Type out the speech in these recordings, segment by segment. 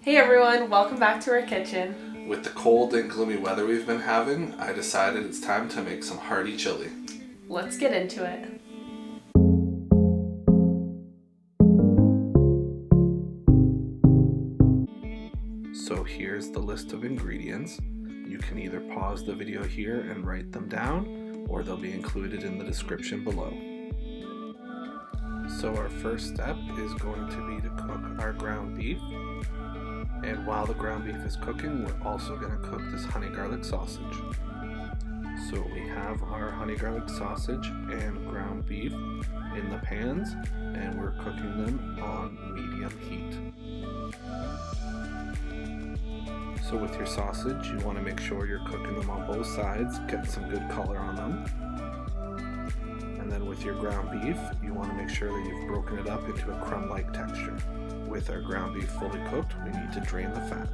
Hey everyone, welcome back to our kitchen. With the cold and gloomy weather we've been having, I decided it's time to make some hearty chili. Let's get into it. So here's the list of ingredients. You can either pause the video here and write them down, or they'll be included in the description below. So our first step is going to be to cook our ground beef. And while the ground beef is cooking, we're also going to cook this honey garlic sausage. So we have our honey garlic sausage and ground beef in the pans, and we're cooking them on medium heat. So with your sausage, you want to make sure you're cooking them on both sides, get some good color on them. And then with your ground beef, you want to make sure that you've broken it up into a crumb-like texture. With our ground beef fully cooked, we need to drain the fat.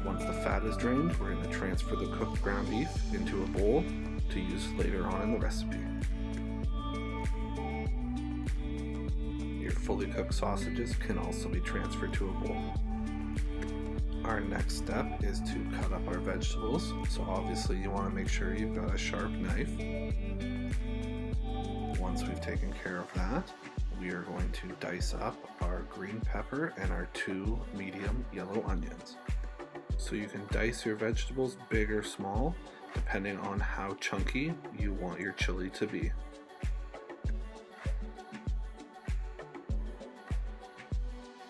Once the fat is drained, we're going to transfer the cooked ground beef into a bowl to use later on in the recipe. Your fully cooked sausages can also be transferred to a bowl. Our next step is to cut up our vegetables. So obviously you want to make sure you've got a sharp knife. Once we've taken care of that, we are going to dice up our green pepper and our 2 medium yellow onions. So you can dice your vegetables big or small, depending on how chunky you want your chili to be.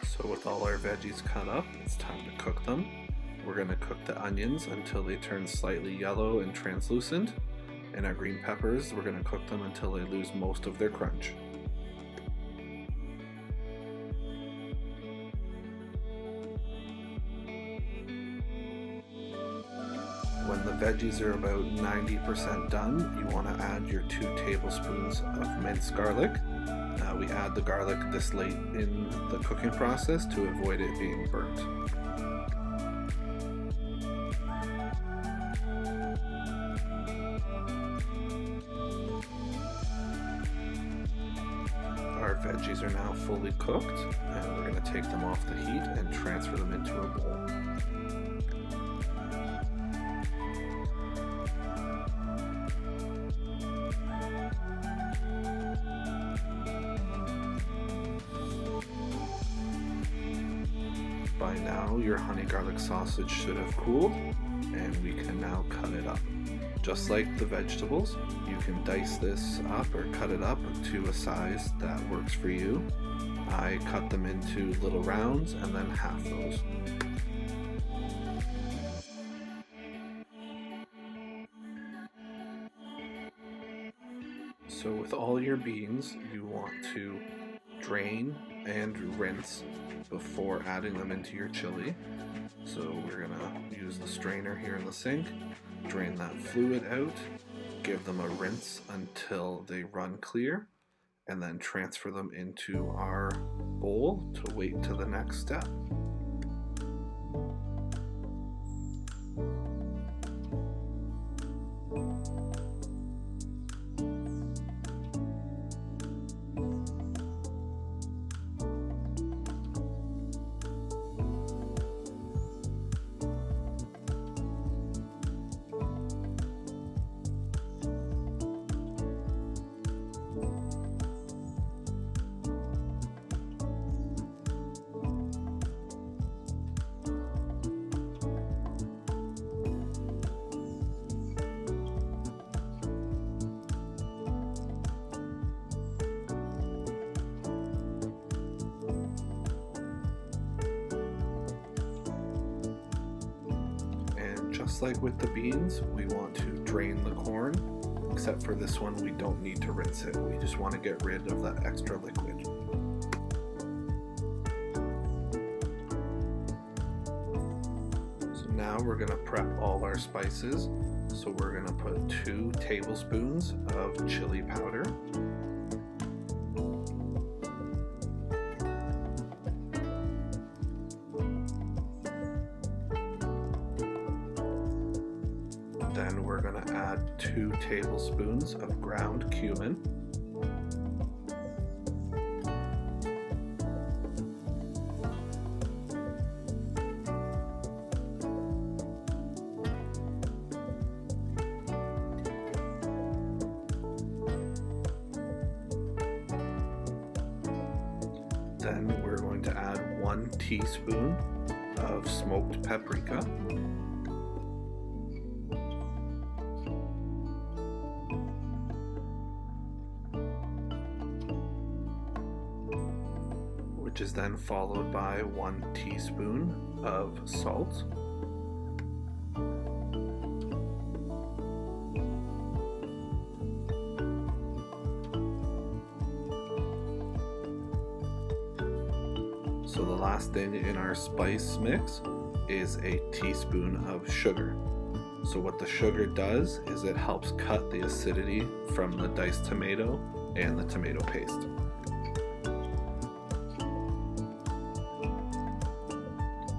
So with all our veggies cut up, it's time to cook them. We're going to cook the onions until they turn slightly yellow and translucent, and our green peppers, we're going to cook them until they lose most of their crunch. When the veggies are about 90% done, you want to add your 2 tablespoons of minced garlic. We add the garlic this late in the cooking process to avoid it being burnt. Our veggies are now fully cooked, and we're going to take them off the heat and transfer them into a bowl. By now, your honey garlic sausage should have cooled, and we can now cut it up. Just like the vegetables, you can dice this up or cut it up to a size that works for you. I cut them into little rounds and then half those. So with all your beans, you want to drain and rinse before adding them into your chili. So we're gonna use the strainer here in the sink, drain that fluid out, give them a rinse until they run clear, and then transfer them into our bowl to wait to the next step. Just like with the beans, we want to drain the corn, except for this one we don't need to rinse it. We just want to get rid of that extra liquid. So now we're going to prep all our spices. So we're going to put 2 tablespoons of chili powder. Then we're going to add 2 tablespoons of ground cumin. teaspoon of smoked paprika, which is then followed by 1 teaspoon of salt, so the last thing in our spice mix is a teaspoon of sugar. So what the sugar does is it helps cut the acidity from the diced tomato and the tomato paste.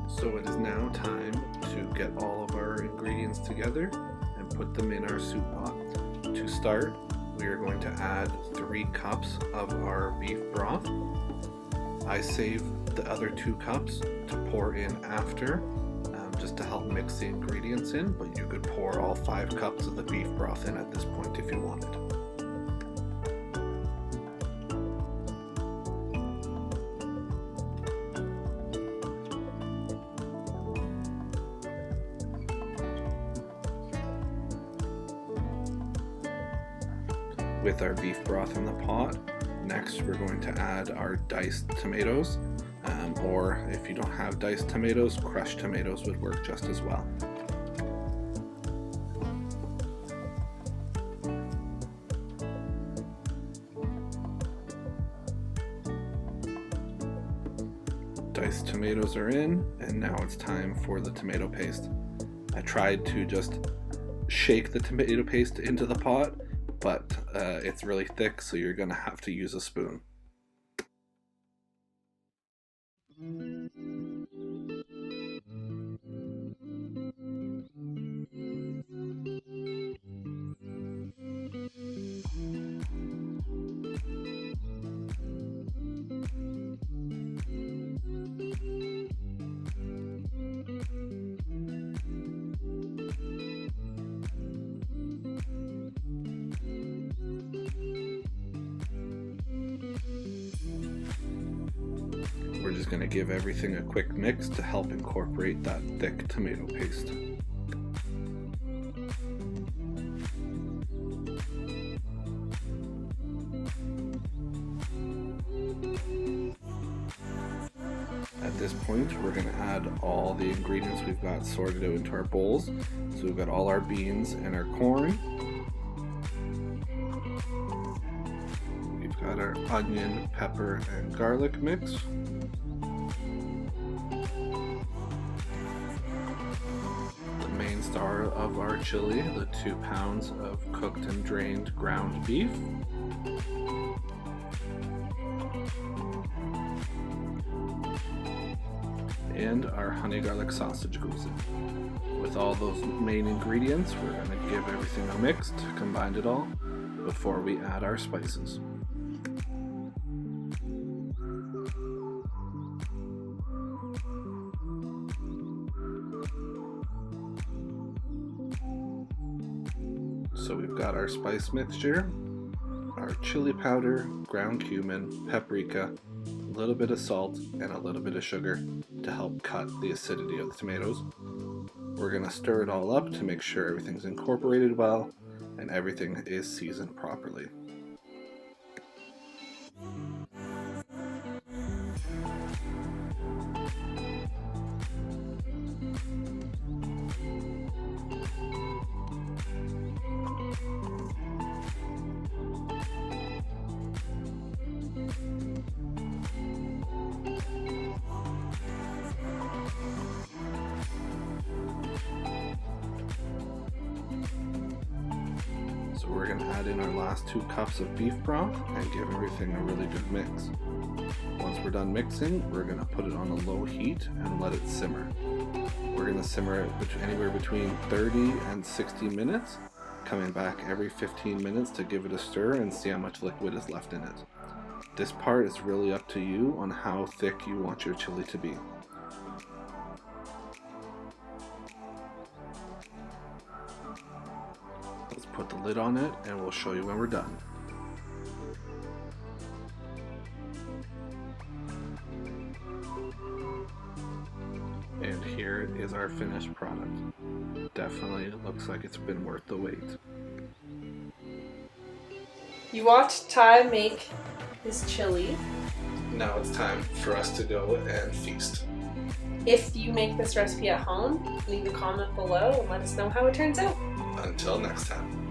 So it is now time to get all of our ingredients together and put them in our soup pot. To start, we are going to add 3 cups of our beef broth. I save the other 2 cups to pour in after, just to help mix the ingredients in, but you could pour all 5 cups of the beef broth in at this point if you wanted. With our beef broth in the pot, next we're going to add our diced tomatoes, or if you don't have diced tomatoes, crushed tomatoes would work just as well. Diced tomatoes are in, and now it's time for the tomato paste. I tried to just shake the tomato paste into the pot, but it's really thick, so you're gonna have to use a spoon. We're just going to give everything a quick mix to help incorporate that thick tomato paste. At this point, we're going to add all the ingredients we've got sorted out into our bowls. So we've got all our beans and our corn. We've got our onion, pepper, and garlic mix. The main star of our chili, the 2 pounds of cooked and drained ground beef. And our honey garlic sausage goes in. With all those main ingredients, we're going to give everything a mix to combine it all before we add our spices. So we've got our spice mixture, our chili powder, ground cumin, paprika, a little bit of salt, and a little bit of sugar to help cut the acidity of the tomatoes. We're going to stir it all up to make sure everything's incorporated well and everything is seasoned properly. So we're going to add in our last 2 cups of beef broth and give everything a really good mix. Once we're done mixing, we're going to put it on a low heat and let it simmer. We're going to simmer it anywhere between 30 and 60 minutes, coming back every 15 minutes to give it a stir and see how much liquid is left in it. This part is really up to you on how thick you want your chili to be. Let's put the lid on it and we'll show you when we're done. here is our finished product. Definitely looks like it's been worth the wait. You watched Ty make his chili. Now it's time for us to go and feast. If you make this recipe at home, leave a comment below and let us know how it turns out. Until next time.